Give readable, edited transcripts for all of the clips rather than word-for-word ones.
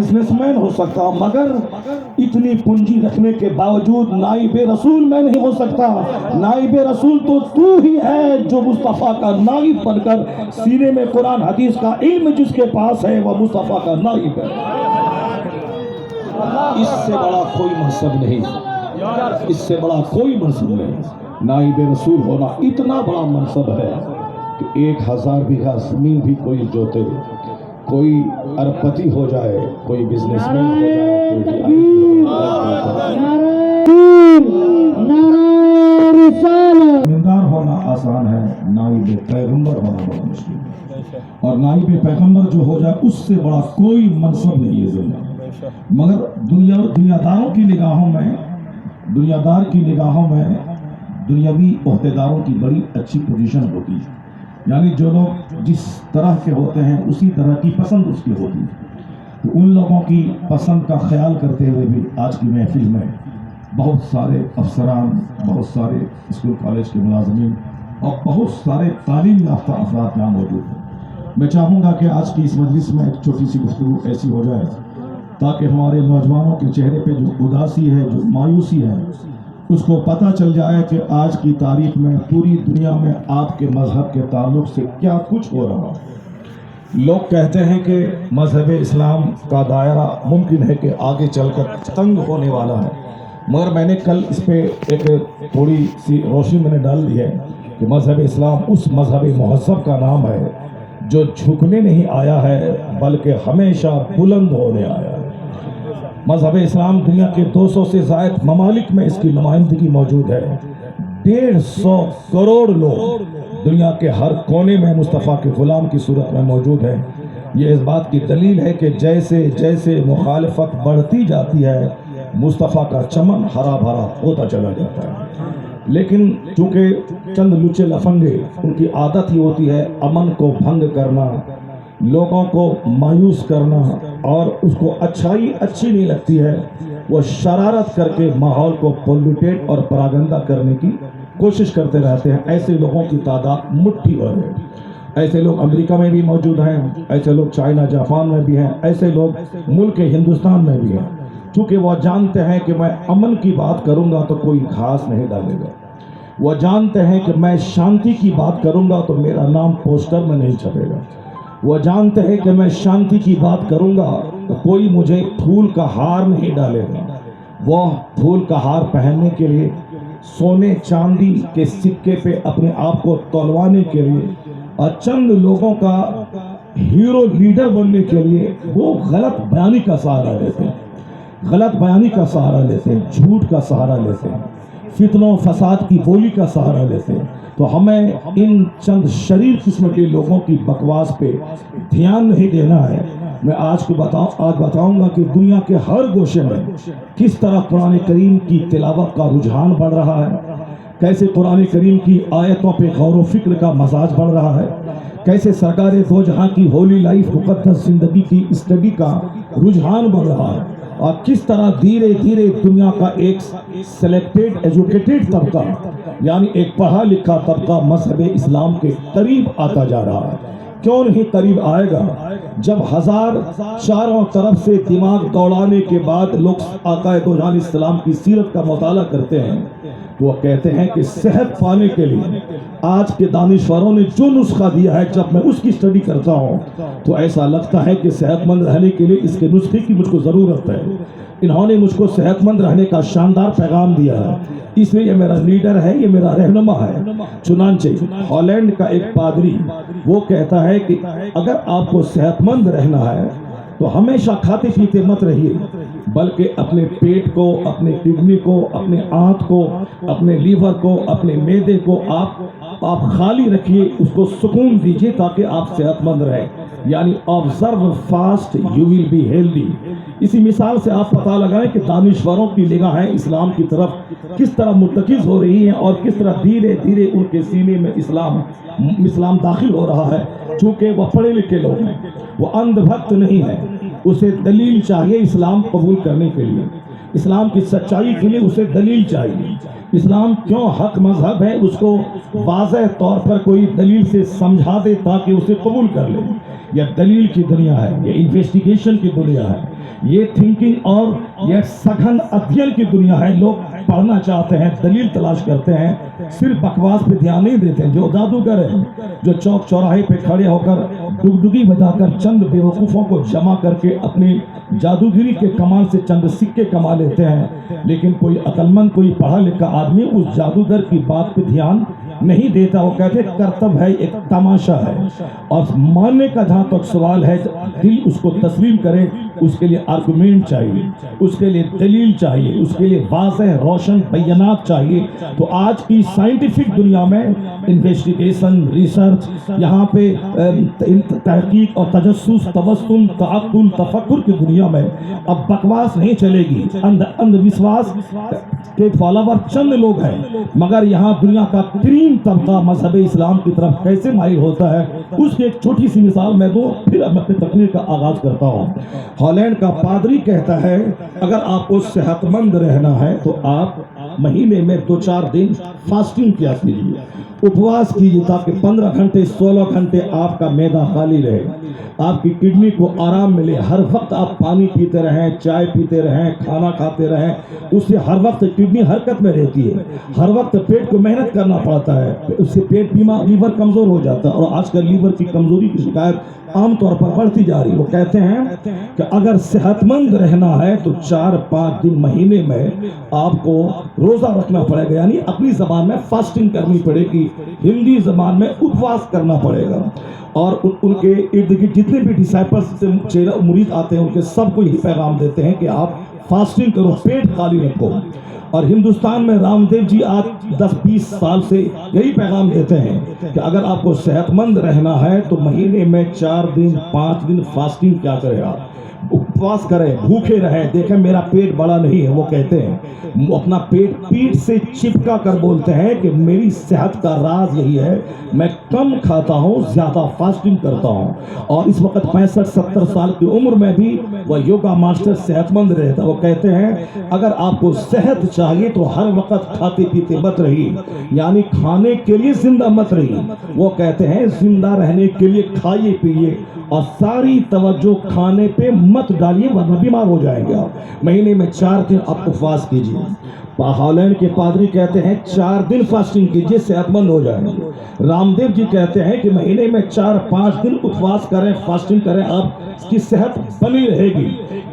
Businessman हो सकता हूं, मगर इतनी पूंजी रखने के बावजूद नाइब रसूल मैं नहीं हो सकता। नाइब रसूल तो तू ही है जो मुस्तफ़ा का नाइब बनकर सीने में कुरान हदीस का इल्म जिसके पास है वह मुस्तफ़ा का नाइब है। इससे बड़ा कोई मनसब नहीं, इससे बड़ा कोई मनसब नहीं। नाइब रसूल होना इतना बड़ा मनसब है कि 1000 बीघा जमीन भी कोई जोते, कोई अरबपति हो जाए, कोई बिजनेसमैन हो जाए, जमींदार होना आसान है, नाइब पैगंबर होना बड़ा मुश्किल है। और नाइब पैगंबर जो हो जाए उससे बड़ा कोई मनसब नहीं है दुनिया। मगर दुनियादारों की निगाहों में, दुनियादार की निगाहों में दुनियावी ओहदेदारों की बड़ी अच्छी पोजीशन होती है, यानी जो लोग जिस तरह के होते हैं उसी तरह की पसंद उसकी होती है। तो उन लोगों की पसंद का ख्याल करते हुए भी आज की महफिल में बहुत सारे अफसरान, बहुत सारे स्कूल कॉलेज के मुलाजमीन और बहुत सारे तालीम याफ्ता अफराद यहाँ मौजूद हैं। मैं चाहूँगा कि आज की इस मजलिस में एक छोटी सी गुफ्तगू ऐसी हो जाए ताकि हमारे नौजवानों के चेहरे पे जो उदासी है, जो मायूसी है, उसको पता चल जाए कि आज की तारीख में पूरी दुनिया में आपके मजहब के ताल्लुक से क्या कुछ हो रहा है। लोग कहते हैं कि मजहब इस्लाम का दायरा मुमकिन है कि आगे चलकर तंग होने वाला है, मगर मैंने कल इस पे एक थोड़ी सी रोशनी मैंने डाल दी है कि मजहब इस्लाम उस मजहब मुहज़्ज़ब का नाम है जो झुकने नहीं आया है बल्कि हमेशा बुलंद होने आया है। मजहब इस्लाम दुनिया के 200 से ज़ायद ममालिक में इसकी नुमाइंदगी मौजूद है। 150 करोड़ लोग दुनिया के हर कोने में मुस्तफ़ा के ग़ुलाम की सूरत में मौजूद है। ये इस बात की दलील है कि जैसे जैसे मुखालिफत बढ़ती जाती है मुस्तफ़ा का चमन हरा भरा होता चला जाता है। लेकिन चूँकि चंद लुचे लफंगे, उनकी आदत ही होती है अमन को भंग करना, लोगों को मायूस करना, और उसको अच्छाई अच्छी नहीं लगती है, वो शरारत करके माहौल को पोल्यूटेट और परागंदा करने की कोशिश करते रहते हैं। ऐसे लोगों की तादाद मुट्ठी भर है। ऐसे लोग अमेरिका में भी मौजूद हैं, ऐसे लोग चाइना जापान में भी हैं, ऐसे लोग मुल्क हिंदुस्तान में भी हैं। चूँकि वह जानते हैं कि मैं अमन की बात करूँगा तो कोई घास नहीं डालेगा, वह जानते हैं कि मैं शांति की बात करूँगा तो मेरा नाम पोस्टर में नहीं छपेगा, वह जानते हैं कि मैं शांति की बात करूँगा तो कोई मुझे फूल का हार नहीं डालेगा। वह फूल का हार पहनने के लिए, सोने चांदी के सिक्के पे अपने आप को तौलवाने के लिए और चंद लोगों का हीरो लीडर बनने के लिए वो गलत बयानी का सहारा लेते हैं, गलत बयानी का सहारा लेते हैं, झूठ का सहारा लेते हैं, फितनों फसाद की बोली का सहारा लेते हैं। तो हमें इन चंद शरीर किस्म के लोगों की बकवास पे ध्यान नहीं देना है। मैं आज बताऊंगा कि दुनिया के हर गोशे में किस तरह कुरान करीम की तिलावत का रुझान बढ़ रहा है, कैसे कुरान करीम की आयतों पे गौर व फिक्र का मजाज बढ़ रहा है, कैसे सरकार दो जहां की होली लाइफ मुक़द्दस जिंदगी की स्टडी का रुझान बढ़ रहा है, और किस तरह धीरे धीरे दुनिया का एक सेलेक्टेड एजुकेटेड तबका, यानी एक पढ़ा लिखा तबका मजहब इस्लाम के करीब आता जा रहा है। क्यों नहीं करीब आएगा जब चारों तरफ से दिमाग दौड़ाने के बाद लोग आका दो जहां इस्लाम की सीरत का मुताला करते हैं तो वो कहते हैं कि सेहत पाने के लिए आज के दानिश्वरों ने जो नुस्खा दिया है, जब मैं उसकी स्टडी करता हूँ तो ऐसा लगता है कि सेहतमंद रहने के लिए इसके नुस्खे की मुझको ज़रूरत है। इन्होंने मुझको सेहतमंद रहने का शानदार पैगाम दिया है, इसलिए ये मेरा लीडर है, ये मेरा रहनुमा है। चुनांचे हॉलैंड का एक पादरी वो कहता है कि अगर आपको सेहतमंद रहना है तो हमेशा खाते पीते मत रहिए, बल्कि अपने पेट को, अपने किडनी को, अपने आंत को, अपने लीवर को, अपने मैदे को आप खाली रखिए, उसको सुकून दीजिए ताकि आप सेहतमंद रहें। यानी observe fast you will be healthy. इसी मिसाल से आप पता लगाएं कि दानिश्वरों की निगाहें इस्लाम की तरफ किस तरह मुर्तकिज़ हो रही हैं और किस तरह धीरे धीरे उनके सीने में इस्लाम दाखिल हो रहा है। चूँकि वह पढ़े लिखे लोग हैं, वो अंधभक्त नहीं है, उसे दलील चाहिए इस्लाम कबूल करने के लिए, इस्लाम की सच्चाई के लिए उसे दलील चाहिए। इस्लाम क्यों हक मजहब है उसको वाज़ेह तौर पर कोई दलील से समझा दे ताकि उसे कबूल कर ले। यह दलील की दुनिया है, यह इन्वेस्टिगेशन की दुनिया है। یہ تھنکنگ اور یہ سگھن ادھین کی دنیا ہے. لوگ پڑھنا چاہتے ہیں, دلیل تلاش کرتے ہیں, صرف بکواس پہ دھیان نہیں دیتے. جو جادوگر ہے, جو چوک چوراہے پہ کھڑے ہو کر ڈگڈگی بجا کر چند بیوقوفوں کو جمع کر کے اپنی جادوگری کے کمال سے چند سکے کما لیتے ہیں, لیکن کوئی عقلمند, کوئی پڑھا لکھا آدمی اس جادوگر کی بات پہ دھیان نہیں دیتا. وہ کہتے کرتب ہے, ایک تماشا ہے. اور ماننے کا جہاں تک سوال ہے, دل اس کو تسلیم کرے, اس کے لیے آرگومنٹ چاہیے, اس کے لیے دلیل چاہیے, اس کے لیے واضح روشن بیانات چاہیے. تو آج کی سائنٹیفک دنیا میں انویسٹیگیشن, ریسرچ, یہاں پہ تحقیق اور تجسس, تبسم, تعقل, تفکر کی دنیا میں اب بکواس نہیں چلے گی. اندھ وشواس کے فالوور چند لوگ ہیں, مگر یہاں دنیا کا کریم طبقہ مذہب اسلام کی طرف کیسے مائل ہوتا ہے, اس کی ایک چھوٹی سی مثال میں دوں, پھر اب اپنی تقریر کا آغاز کرتا ہوں. ہالینڈ کا پادری کہتا ہے اگر آپ کو صحت مند رہنا ہے تو آپ مہینے میں 2-4 دن فاسٹنگ کیا کیجیے, اپواس کیجیے, تاکہ 15 گھنٹے 16 گھنٹے آپ کا معدہ خالی رہے, آپ کی کڈنی کو آرام ملے. ہر وقت آپ پانی پیتے رہیں, چائے پیتے رہیں, کھانا کھاتے رہیں, اس سے ہر وقت کڈنی حرکت میں رہتی ہے, ہر وقت پیٹ کو محنت کرنا پڑتا ہے, اس سے پیٹ بیمار, لیور کمزور ہو جاتا ہے. اور آج کل لیور کی کمزوری کی شکایت عام طور پر بڑھتی جا رہی ہے. وہ کہتے ہیں کہ اگر صحت مند رہنا ہے تو 4-5 دن مہینے میں آپ کو روزہ رکھنا پڑے گا, یعنی اپنی زبان میں فاسٹنگ کرنی پڑے گی, ہندی زبان میں اپواس کرنا پڑے گا. اور ان کے ارد گرد جتنے بھی ڈسائپلز مرید آتے ہیں ان کے سب کو یہی پیغام دیتے ہیں کہ آپ فاسٹنگ کرو, پیٹ خالی رکھو. اور ہندوستان میں رام دیو جی آج 10-20 سال سے یہی پیغام دیتے ہیں کہ اگر آپ کو صحت مند رہنا ہے تو مہینے میں 4 دن 5 دن فاسٹنگ کیا کرے, آپ اپواس کریں, بھوکے رہیں. دیکھیں میرا پیٹ بڑا نہیں ہے, وہ کہتے ہیں, وہ اپنا پیٹ سے چپکا کر بولتے ہیں کہ میری صحت کا راز یہی ہے, میں کم کھاتا ہوں, زیادہ فاسٹنگ کرتا ہوں. اور اس وقت 65-70 سال کی عمر میں بھی وہ یوگا ماسٹر صحت مند رہتا. وہ کہتے ہیں اگر آپ کو صحت چاہیے تو ہر وقت کھاتے پیتے مت رہیے, یعنی کھانے کے لیے زندہ مت رہیے. وہ کہتے ہیں زندہ رہنے کے لیے کھائیے پیئے, اور ساری توجہ کھانے پہ مت ڈالیے ورنہ بیمار ہو جائیں گے. آپ مہینے میں 4 دن آپ اپواس کیجیے. ہالینڈ کے پادری کہتے ہیں 4 دن فاسٹنگ کیجیے, صحت مند ہو جائیں گے. رام دیو جی کہتے ہیں کہ مہینے میں 4-5 دن اپواس کریں, فاسٹنگ کریں, آپ کی صحت بنی رہے گی.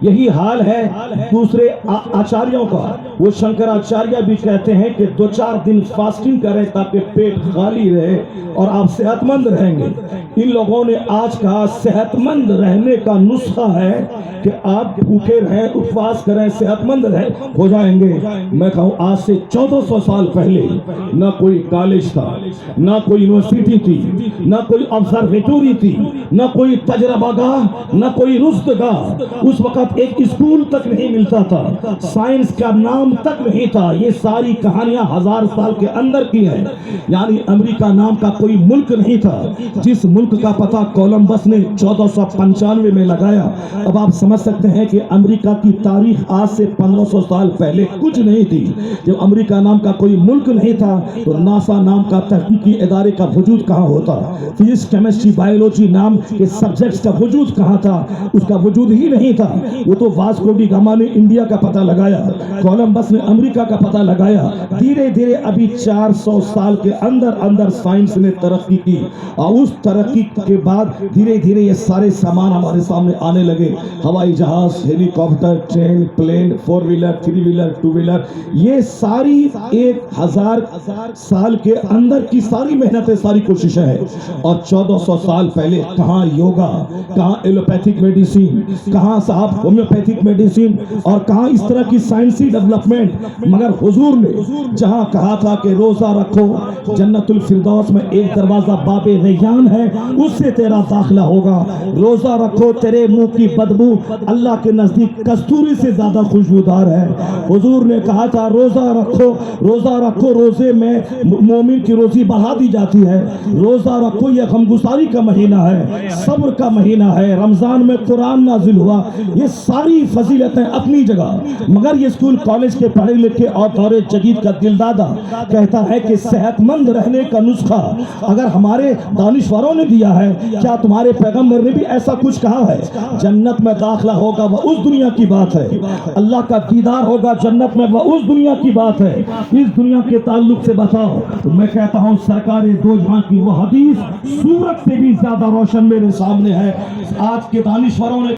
یہی حال ہے دوسرے آچاریوں کا. وہ شنکراچاریہ بھی کہتے ہیں کہ 2-4 دن فاسٹنگ کریں تاکہ پیٹ خالی رہے اور آپ صحت مند رہیں گے. ان لوگوں نے آج کہا صحت مند رہنے کا نسخہ ہے کہ آپ بھوکے رہیں, اپواس کریں, صحت مند ہو جائیں گے. میں کہوں آج سے 1400 سال پہلے نہ کوئی کالج تھا, نہ کوئی یونیورسٹی تھی, نہ کوئی آبزرویٹوری تھی, نہ کوئی تجربہ گاہ, نہ کوئی رشت گاہ. اس وقت ایک اسکول تک نہیں ملتا تھا, سائنس کا نام تک نہیں تھا. یہ ساری کہانیاں 1000 سال کے اندر کی ہیں. یعنی امریکہ نام کا کوئی ملک نہیں تھا, جس ملک کا پتہ کولمبس نے 1495 میں لگایا. اب آپ سمجھ سکتے ہیں کہ امریکہ کی تاریخ آج سے 1500 سال پہلے کچھ نہیں تھی. جب امریکہ نام کا کوئی ملک نہیں تھا تو ناسا نام کا تحقیقی ادارے کا وجود کہاں ہوتا, فزکس, کیمسٹری, بایولوجی نام کے سبجیکٹس کا وجود کہاں تھا, اس کا وجود ہی نہیں تھا. وہ تو واسکو ڈی گاما نے انڈیا کا پتہ لگایا, کولمبس نے امریکہ کا پتہ لگایا. دھیرے دھیرے ابھی 400 سال کے اندر سائنس نے ترقی کی, اور اس ترقی کے بعد دھیرے دھیرے یہ سارے سامان ہمارے سامنے آنے لگے. ہوائی جہاز, helicopter, train, plane, 4 wheeler, 3 wheeler, 2 wheeler, یہ ساری 1000 سال کے اندر کی ساری محنتیں, ساری کوششیں ہیں. اور 1400 سال پہلے کہاں یوگا, کہاں ایلوپیتھک میڈیسن, کہاں صاحب ہومیوپیتھک میڈیسن, اور کہاں اس طرح کی سائنسی ڈیولپمنٹ. مگر حضور نے جہاں کہا تھا کہ روزہ رکھو, جنت الفردوس میں ایک دروازہ باب ریان ہے, اس سے تیرا داخلہ ہوگا. روزہ رکھو, تیرے منہ کی بدبو اللہ کے نزدیک کستوری سے زیادہ خوشبودار ہے. حضور نے کہا था रोजा रखो, रोजे में मोमिन की रोजी बढ़ा दी जाती है। रोजा रखो ये गमगुसारी का महीना है, सब्र का महीना है। रमजान में कुरान नाजिल हुआ। ये सारी फजीलतें अपनी जगह, मगर ये स्कूल कॉलेज के पढ़े लिखे और दौरे जदीद का दिलदादा कहता है कि सेहतमंद रहने का नुस्खा अगर हमारे दानिश्वरों ने दिया है, क्या तुम्हारे पैगंबर ने भी ऐसा कुछ कहा है? जन्नत में दाखिला होगा वह उस दुनिया की बात है, अल्लाह का दीदार होगा जन्नत में वह उस दुनिया की बात है। इस दुनिया के ताल्लुक से बताओ तो मैं कहता हूँ सरकार दो जहां की वो हदीस सूरत से भी ज्यादा रोशन मेरे सामने है। आज के दानिश्वरों ने